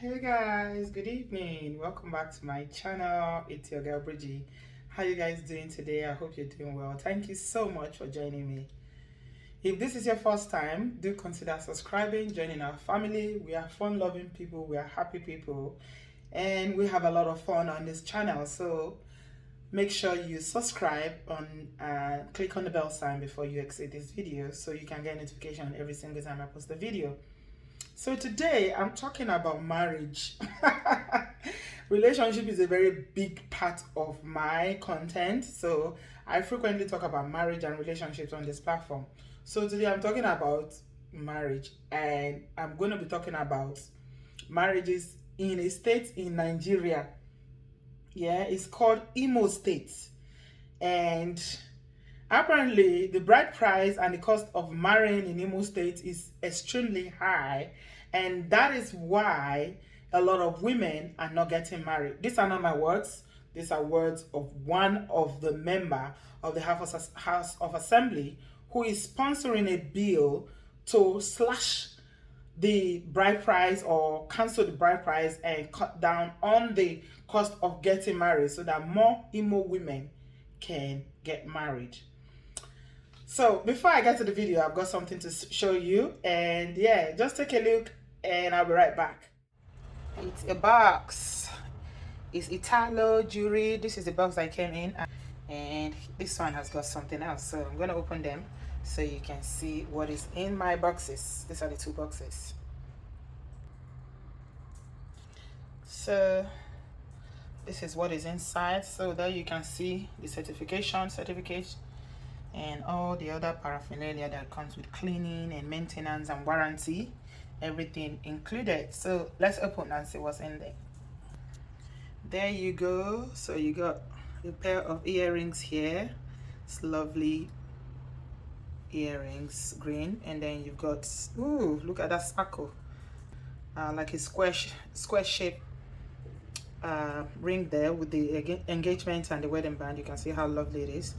Hey guys, good evening. Welcome back to my channel. It's your girl Bridgie. How you guys doing today? I hope you're doing well. Thank you so much for joining me. If this is your first time, do consider subscribing, joining our family. We are fun-loving people, we are happy people, and we have a lot of fun on this channel. So make sure you subscribe click on the bell sign before you exit this video so you can get notification every single time I post a video. So today I'm talking about marriage. Relationship is a very big part of my content, so I frequently talk about marriage and relationships on this platform. So today I'm talking about marriage, and I'm going to be talking about marriages in a state in Nigeria. Yeah, it's called Imo State, and apparently the bride price and the cost of marrying in Imo State is extremely high, and that is why a lot of women are not getting married. These are not my words. These are words of one of the member of the House of Assembly who is sponsoring a bill to slash the bride price or cancel the bride price and cut down on the cost of getting married so that more Imo women can get married. So before I get to the video, I've got something to show you, and yeah, just take a look and I'll be right back. It's a box. It's ITALO jewelry. This is the box I came in, and this one has got something else, so I'm going to open them so you can see what is in my boxes. These are the two boxes. So this is what is inside. So there you can see the certificate and all the other paraphernalia that comes with cleaning and maintenance and warranty, everything included. So let's open and see what's in there. There you go. So you got a pair of earrings here. It's lovely earrings, green, and then you've got, ooh, look at that sparkle, like a square shape ring there with the engagement and the wedding band. You can see how lovely it is.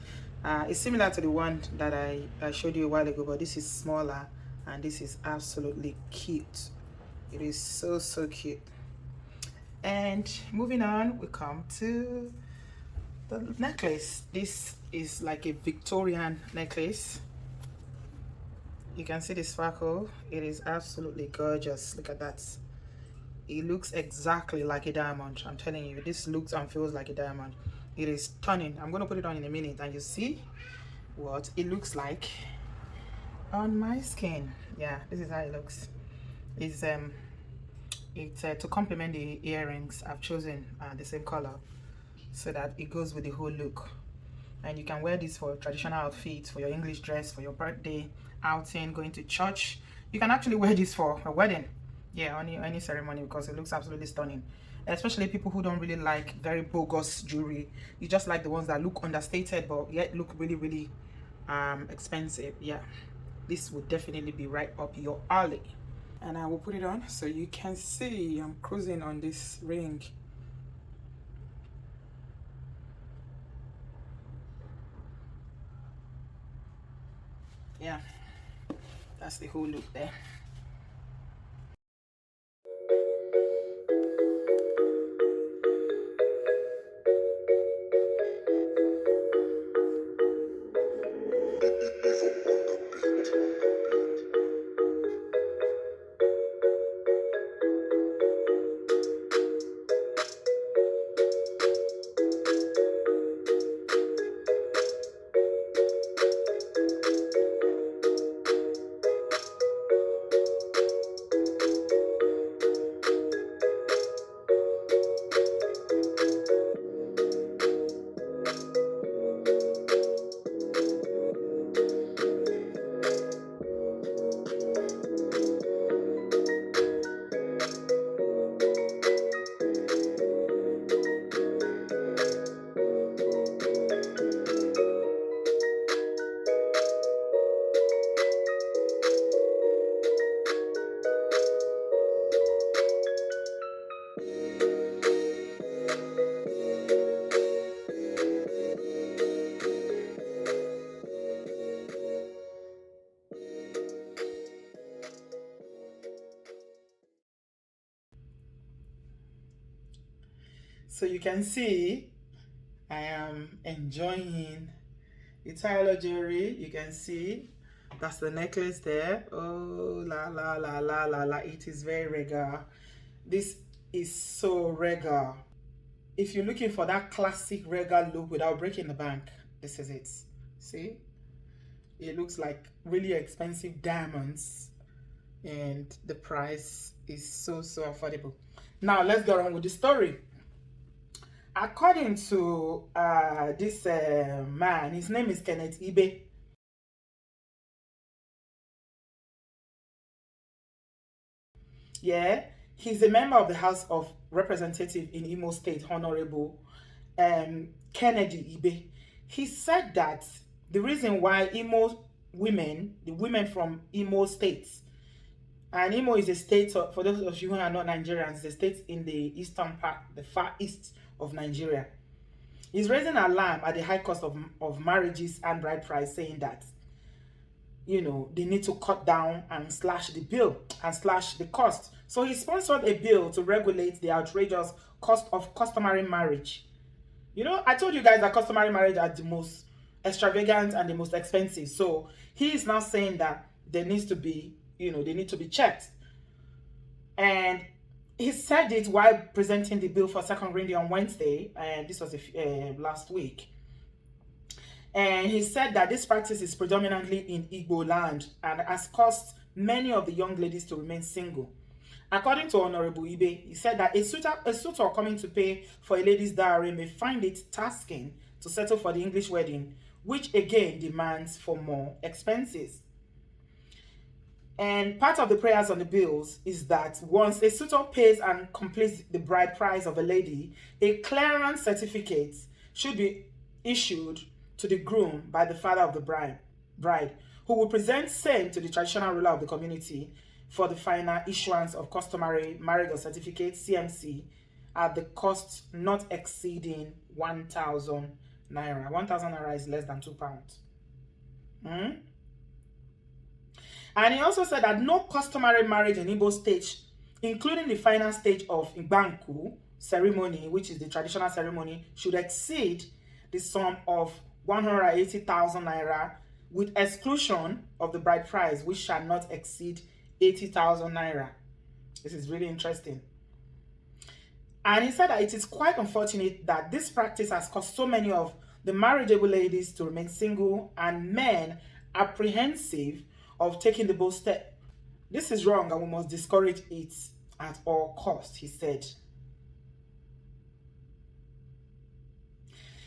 It's similar to the one that I showed you a while ago, but this is smaller, and this is absolutely cute. It is so cute. And moving on, we come to the necklace. This is like a Victorian necklace. You can see the sparkle. It is absolutely gorgeous. Look at that. It looks exactly like a diamond. I'm telling you, this looks and feels like a diamond. It is stunning. I'm going to put it on in a minute and you see what it looks like on my skin. Yeah, this is how it looks. It's to complement the earrings. I've chosen the same color so that it goes with the whole look. And you can wear this for traditional outfits, for your English dress, for your birthday outing, going to church. You can actually wear this for a wedding. Yeah, any ceremony, because it looks absolutely stunning. Especially people who don't really like very bogus jewelry. You just like the ones that look understated but yet look really expensive. Yeah, this would definitely be right up your alley. And I will put it on so you can see I'm cruising on this ring. Yeah, that's the whole look there. So you can see I am enjoying ITALO jewelry. You can see that's the necklace there. Oh la la la la la la, it is very regal. This is so regal. If you're looking for that classic regal look without breaking the bank, this is it. See, it looks like really expensive diamonds, and the price is so affordable. Now let's go on with the story. According to this man, his name is Kenneth Igbo. Yeah, he's a member of the House of Representatives in Imo State, Honorable Kennedy Igbo. He said that the reason why Imo women, the women from Imo states, and Imo is a state, for those of you who are not Nigerians, the state in the eastern part, the far east of Nigeria, is raising alarm at the high cost of marriages and bride price, saying that, you know, they need to cut down and slash the bill and slash the cost. So he sponsored a bill to regulate the outrageous cost of customary marriage. You know, I told you guys that customary marriage are the most extravagant and the most expensive. So he is now saying that there needs to be, you know, they need to be checked. And he said it while presenting the bill for second reading on Wednesday, and this was last week. And he said that this practice is predominantly in Igbo land and has caused many of the young ladies to remain single. According to Honorable Igbo, he said that a suitor coming to pay for a lady's dowry may find it tasking to settle for the English wedding, which again demands for more expenses. And part of the prayers on the bills is that once a suitor pays and completes the bride price of a lady, a clearance certificate should be issued to the groom by the father of the bride, who will present same to the traditional ruler of the community for the final issuance of customary marriage certificate, CMC, at the cost not exceeding 1,000 naira. 1,000 naira is less than £2. And he also said that no customary marriage in Igbo state, including the final stage of Igbanku ceremony, which is the traditional ceremony, should exceed the sum of 180,000 naira, with exclusion of the bride price, which shall not exceed 80,000 naira. This is really interesting. And he said that it is quite unfortunate that this practice has caused so many of the marriageable ladies to remain single and men apprehensive of taking the bold step. This is wrong and we must discourage it at all costs, he said.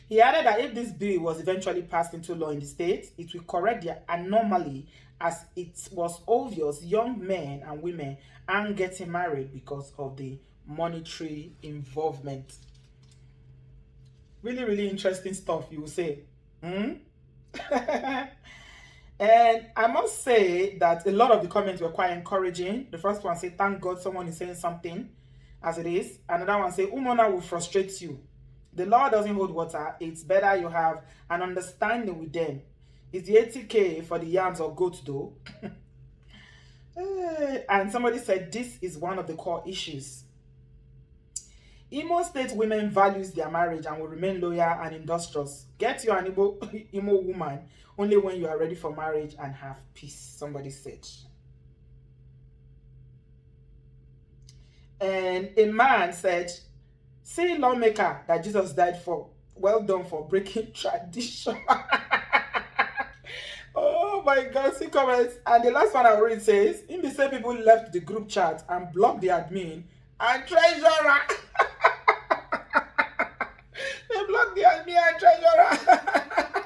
He added that if this bill was eventually passed into law in the state, it will correct the anomaly, as it was obvious young men and women aren't getting married because of the monetary involvement. Really, really interesting stuff, you will say. And I must say that a lot of the comments were quite encouraging. The first one said, thank God someone is saying something as it is. Another one said, Umona will frustrate you. The law doesn't hold water. It's better you have an understanding with them. Is the 80K for the yams or goats though? And somebody said, this is one of the core issues. Imo State women values their marriage and will remain loyal and industrious. Get you an Imo woman only when you are ready for marriage and have peace, somebody said. And a man said, see lawmaker that Jesus died for. Well done for breaking tradition. Oh my God, see comments. And the last one I read says, in the same people left the group chat and blocked the admin and treasurer. They blocked the admin and treasurer.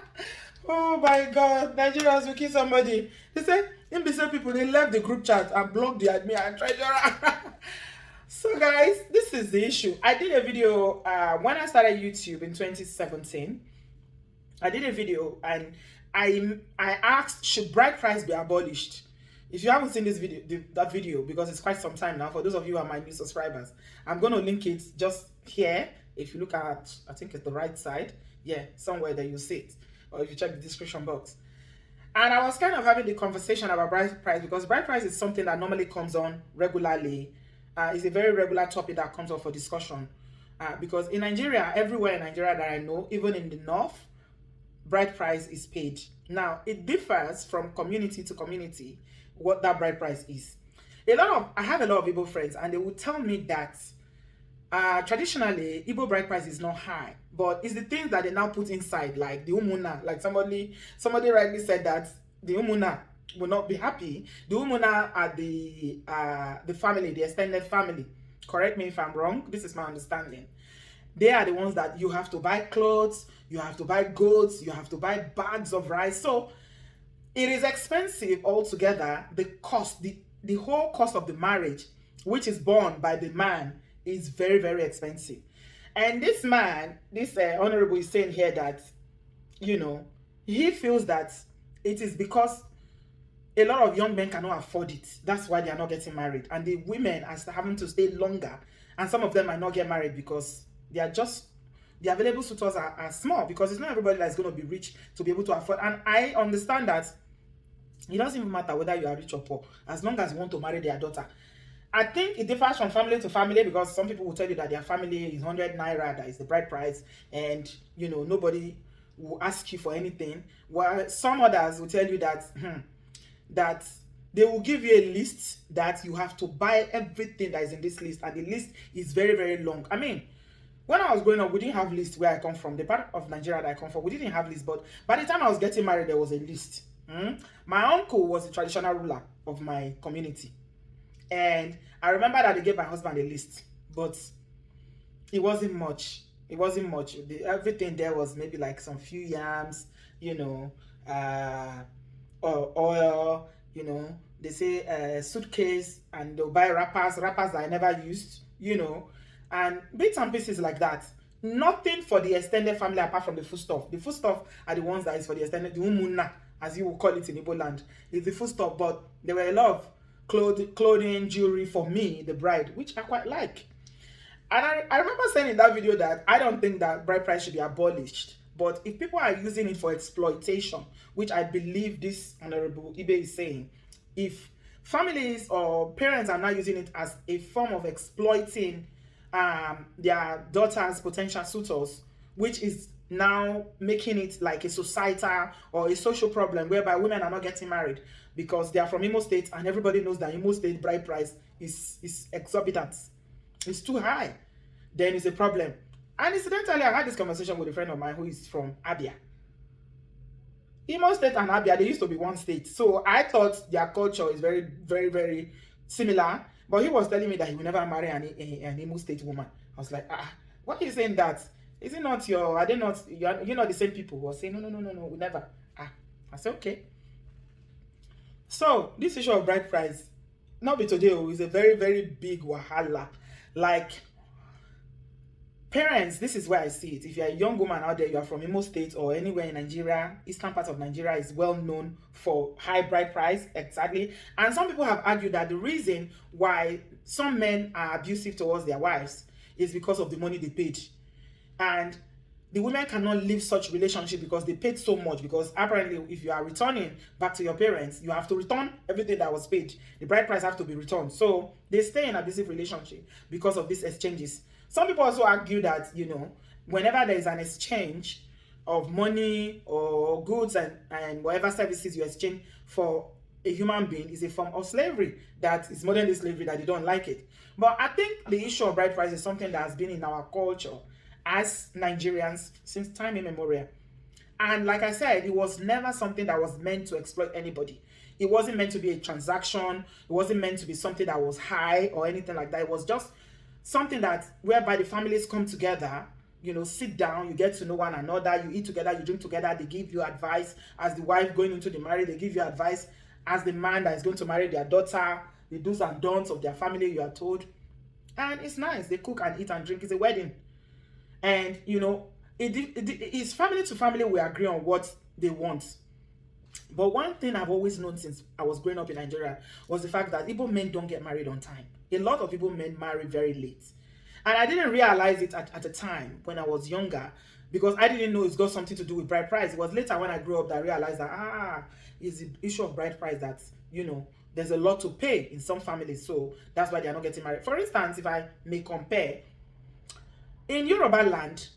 Oh my God, Nigerians will kill somebody. They say, in the same people, they left the group chat and blocked the admin and treasurer. So guys, this is the issue. I did a video when I started YouTube in 2017. I did a video and I asked, should bride price be abolished? If you haven't seen this video, that video, because it's quite some time now, for those of you who are my new subscribers, I'm going to link it just here. If you look at, I think it's the right side. Yeah, somewhere that you'll see it. Or if you check the description box. And I was kind of having the conversation about bride price, because bride price is something that normally comes on regularly. It's a very regular topic that comes up for discussion. Because in Nigeria, everywhere in Nigeria that I know, even in the north, bride price is paid. Now, it differs from community to community what that bride price is. I have a lot of Igbo friends, and they will tell me that traditionally Igbo bride price is not high, but it's the things that they now put inside, like the umuna. Like somebody rightly said that the umuna will not be happy. The umuna are the family, the extended family. Correct me if I'm wrong. This is my understanding. They are the ones that you have to buy clothes, you have to buy goods, you have to buy bags of rice. So it is expensive altogether. The cost, the whole cost of the marriage, which is borne by the man, is very, very expensive. And this man, this honorable, is saying here that, you know, he feels that it is because a lot of young men cannot afford it. That's why they are not getting married. And the women are having to stay longer. And some of them might not get married because they are just, the available suitors are small, because it's not everybody that's going to be rich to be able to afford. And I understand that it doesn't even matter whether you are rich or poor, as long as you want to marry their daughter. I think it differs from family to family, because some people will tell you that their family is 100 naira, that is the bride price, and you know, nobody will ask you for anything. While some others will tell you that that they will give you a list that you have to buy everything that is in this list, and the list is very, very long. I mean, when I was growing up, we didn't have lists where I come from. The part of Nigeria that I come from, we didn't have lists, but by the time I was getting married, there was a list. My uncle was the traditional ruler of my community. And I remember that they gave my husband a list, but it wasn't much. It wasn't much. Everything there was maybe like some few yams, you know, or oil, you know. They say suitcase, and they'll buy wrappers that I never used, you know, and bits and pieces like that. Nothing for the extended family apart from the foodstuff. The foodstuff are the ones that is for the extended, the umuna, as you will call it in Igbo land, is the foodstuff. But there were a lot of clothing, jewelry for me, the bride, which I quite like. And I remember saying in that video that I don't think that bride price should be abolished. But if people are using it for exploitation, which I believe this Honorable Ibe is saying, if families or parents are not using it as a form of exploiting their daughters' potential suitors, which is now making it like a societal or a social problem whereby women are not getting married because they are from Imo State, and everybody knows that Imo State bride price is exorbitant. It's too high. Then it's a problem. And incidentally, I had this conversation with a friend of mine who is from Abia. Imo State and Abia, they used to be one state. So I thought their culture is very, very, very similar. But he was telling me that he will never marry an Imo State woman. I was like, why are you saying that? Is it not your, are they not, you're not the same people? He was saying, no, we never. I said, okay. So this issue of bride price, not be today, is a very, very big wahala. Like, parents, this is where I see it. If you're a young woman out there, you are from Imo State or anywhere in Nigeria, eastern part of Nigeria is well known for high bride price, exactly. And some people have argued that the reason why some men are abusive towards their wives is because of the money they paid. And the women cannot leave such relationship because they paid so much. Because apparently, if you are returning back to your parents, you have to return everything that was paid. The bride price have to be returned. So they stay in abusive relationship because of these exchanges. Some people also argue that, you know, whenever there is an exchange of money or goods and whatever services you exchange for a human being is a form of slavery, that is modern day slavery, that they don't like it. But I think the issue of bride price is something that has been in our culture as Nigerians since time immemorial. And like I said, it was never something that was meant to exploit anybody. It wasn't meant to be a transaction. It wasn't meant to be something that was high or anything like that. It was just something that whereby the families come together, you know, sit down, you get to know one another, you eat together, you drink together, they give you advice as the wife going into the marriage, they give you advice as the man that is going to marry their daughter, the do's and don'ts of their family, you are told. And it's nice. They cook and eat and drink. It's a wedding. And, you know, it's family to family, we agree on what they want. But one thing I've always known since I was growing up in Nigeria was the fact that Igbo men don't get married on time. A lot of Igbo men marry very late. And I didn't realize it at the time when I was younger, because I didn't know it's got something to do with bride price. It was later when I grew up that I realized that, it's the issue of bride price that, you know, there's a lot to pay in some families. So that's why they're not getting married. For instance, if I may compare, In Yoruba land,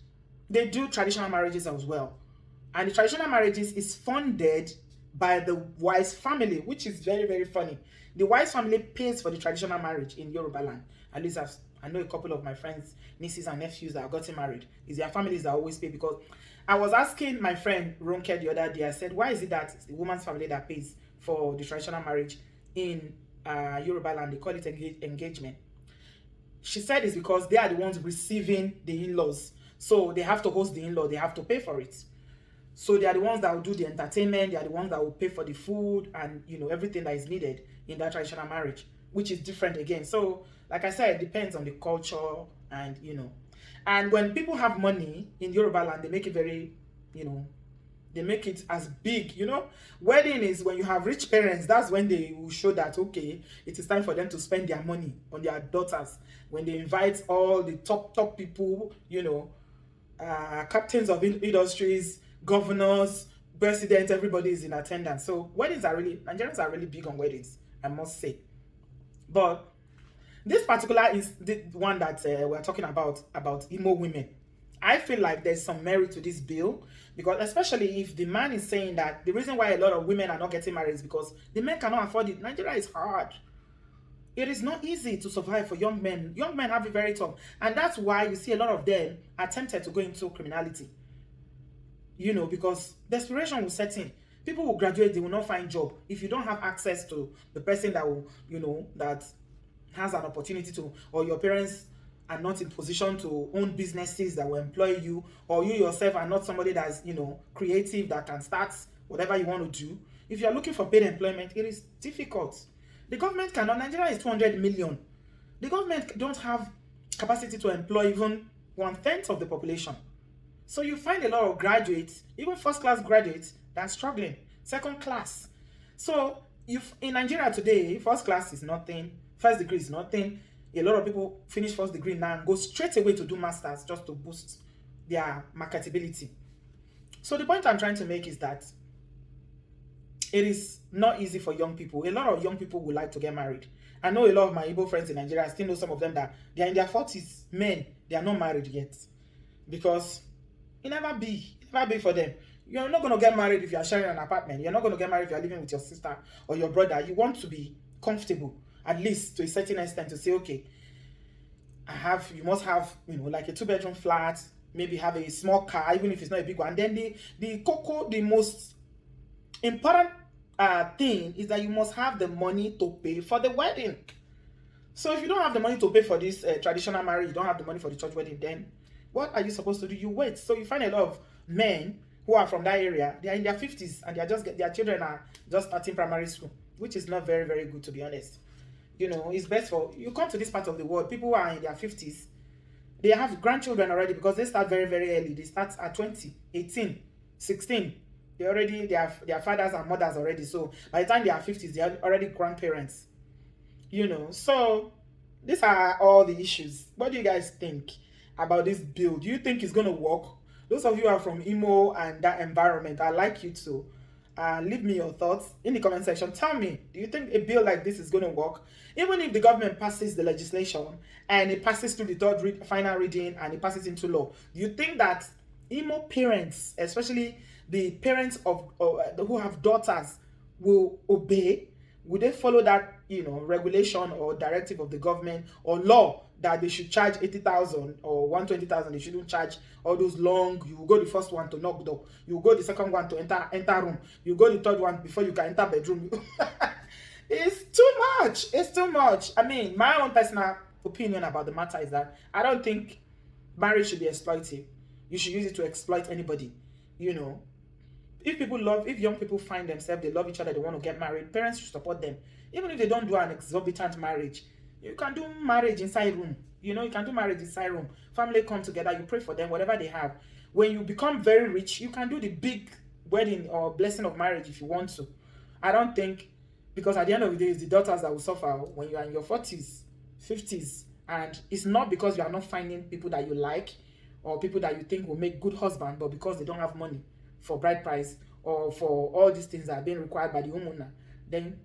they do traditional marriages as well. And the traditional marriages is funded by the wife's family, which is very, very funny. The wife's family pays for the traditional marriage in Yoruba land. At least I know a couple of my friends, nieces and nephews that have gotten married. It's their families that always pay, because I was asking my friend Ronke the other day, I said, why is it that it's the woman's family that pays for the traditional marriage in Yoruba land? They call it engagement. She said it's because they are the ones receiving the in-laws. So they have to host the in-law, they have to pay for it. So they are the ones that will do the entertainment, they are the ones that will pay for the food and, you know, everything that is needed in that traditional marriage, which is different again. So, like I said, it depends on the culture and, you know. And when people have money in Yoruba land, they make it very, you know, they make it as big, you know. Wedding is when you have rich parents, that's when they will show that, okay, it is time for them to spend their money on their daughters. When they invite all the top people, you know, captains of industries, governors, presidents, everybody is in attendance. So weddings are really, Nigerians are really big on weddings, I must say. But this particular is the one that we're talking about Igbo women. I feel like there's some merit to this bill, because especially if the man is saying that the reason why a lot of women are not getting married is because the men cannot afford it. Nigeria is hard. It is not easy to survive for young men. Young men have it very tough. And that's why you see a lot of them are tempted to go into criminality. You know, because desperation will set in. People will graduate, they will not find job. If you don't have access to the person that will, you know, that has an opportunity to, or your parents are not in position to own businesses that will employ you, or you yourself are not somebody that's, you know, creative, that can start whatever you want to do. If you're looking for paid employment, it is difficult. The government cannot. Nigeria is 200 million. The government don't have capacity to employ even 1/10 of the population. So you find a lot of graduates, even first-class graduates, that are struggling, second class. So if in Nigeria today, first class is nothing, first degree is nothing. A lot of people finish first degree now and go straight away to do masters just to boost their marketability. So the point I'm trying to make is that it is not easy for young people. A lot of young people would like to get married. I know a lot of my Igbo friends in Nigeria. I still know some of them that they are in their 40s, men, they are not married yet. Because it never be for them. You're not going to get married if you're sharing an apartment. You're not going to get married if you're living with your sister or your brother. You want to be comfortable, at least to a certain extent, to say, okay, you must have, you know, like a 2-bedroom flat, maybe have a small car, even if it's not a big one. And then the most important thing is that you must have the money to pay for the wedding. So if you don't have the money to pay for this traditional marriage, you don't have the money for the church wedding, then what are you supposed to do? You wait. So you find a lot of men who are from that area, they are in their 50s and their children are just starting primary school, which is not very, very good, to be honest. You know, it's best for you come to this part of the world, people who are in their 50s, they have grandchildren already, because they start very, very early. They start at 20, 18, 16. They are fathers and mothers already. So by the time they are 50s, they are already grandparents. You know, so these are all the issues. What do you guys think about this bill? Do you think it's going to work? Those of you who are from Imo and that environment, I'd like you to leave me your thoughts in the comment section. Tell me, do you think a bill like this is going to work? Even if the government passes the legislation and it passes through the final reading and it passes into law, do you think that Imo parents, especially the parents of who have daughters, will obey? Would they follow that, you know, regulation or directive of the government or law that they should charge 80,000 or 120,000? They shouldn't charge all those long. You will go the first one to knock door. You will go the second one to enter room. You go the third one before you can enter bedroom. It's too much. It's too much. I mean, my own personal opinion about the matter is that I don't think marriage should be exploitive. You should use it to exploit anybody. You know, if young people find themselves, they love each other, they want to get married, parents should support them. Even if they don't do an exorbitant marriage, you can do marriage inside room. You know, you can do marriage inside room. Family come together, you pray for them, whatever they have. When you become very rich, you can do the big wedding or blessing of marriage if you want to. I don't think, because at the end of the day, it's the daughters that will suffer when you are in your 40s, 50s. And it's not because you are not finding people that you like or people that you think will make good husband, but because they don't have money for bride price or for all these things that are being required by the homeowner, then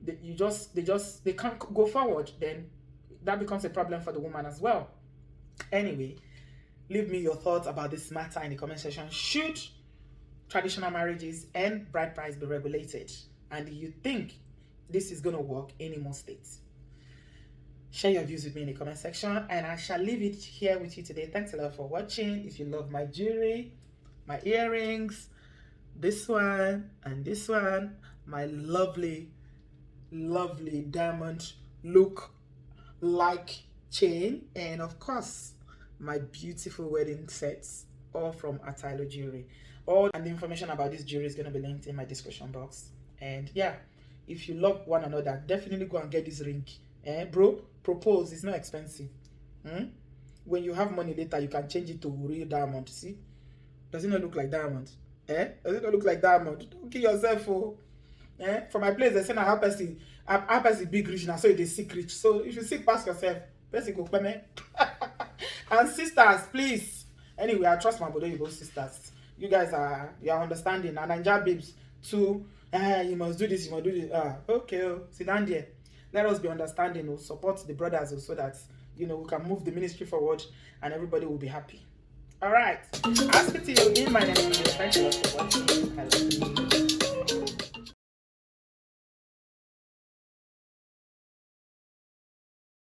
they can't go forward. Then that becomes a problem for the woman as well. Anyway, leave me your thoughts about this matter in the comment section. Should traditional marriages and bride price be regulated? And do you think this is going to work in more states? Share your views with me in the comment section, and I shall leave it here with you today. Thanks a lot for watching. If you love my jewelry, my earrings, this one and this one, my lovely diamond look like chain, and of course my beautiful wedding sets, all from ITALO jewelry. All and the information about this jewelry is going to be linked in my description box. And yeah, if you love one another, definitely go and get this ring. Bro, propose. It's not expensive. When you have money later, you can change it to real diamond. See, does it not look like diamond? Does it not look like diamond? Don't kill yourself. Oh. For my place, they say I help us the big rich now, so it is sick rich. So if you sick past yourself, person go pay. And sisters, please. Anyway, I trust my obodooyinbo sisters. You guys are understanding. And Naija babes too. You must do this, you must do this. Okay, sit down there. Let us be understanding. We'll support the brothers so that we can move the ministry forward and everybody will be happy. All right. I'll speak to you in my next video. Thank you for watching.